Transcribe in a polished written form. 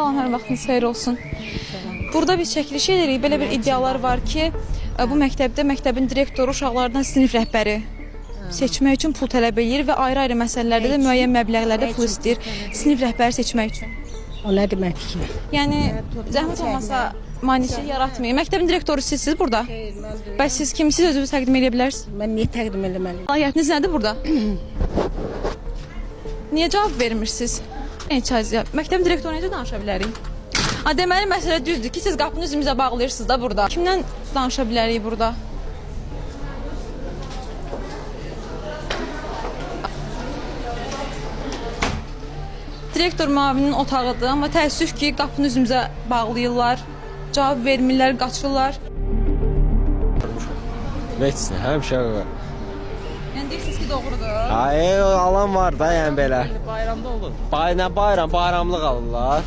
Salam, hər vaxtınız xeyir olsun. Burada biz çəkiliş edirik. Belə bir iddialar var ki, bu məktəbdə məktəbin direktoru uşaqlardan sinif rəhbəri seçmək üçün pul tələb edir və ayrı-ayrı məsələlərdə də müəyyən məbləğlərdə pul istəyir sinif rəhbəri seçmək üçün. O nə deməkdir ki? Yəni, zəhmət olmasa maneçilik yaratmayın. Məktəbin direktoru sizsiniz burada. Bəs siz kimsiniz, özünüzü təqdim edə bilərsiniz? Mən niyə təqdim eləməliyim? Səlahiyyətiniz nədir burada? Niyə cavab vermirsiniz? Məktəbin direktoru necə danışa bilərik? Deməli, məsələ düzdür ki, siz qapını üzümüzə bağlayırsınız da burada. Kimdən danışa bilərik burada? Direktor müavinin otağıdır, amma təəssüf ki, qapını üzümüzə bağlayırlar, cavab vermirlər, qaçırlar. Veçsin, həmişə var. Yəni deyirsiniz ki, doğrudur. Alan var da, yəni belə. Bayramda olur. Bayramlıq alırlar.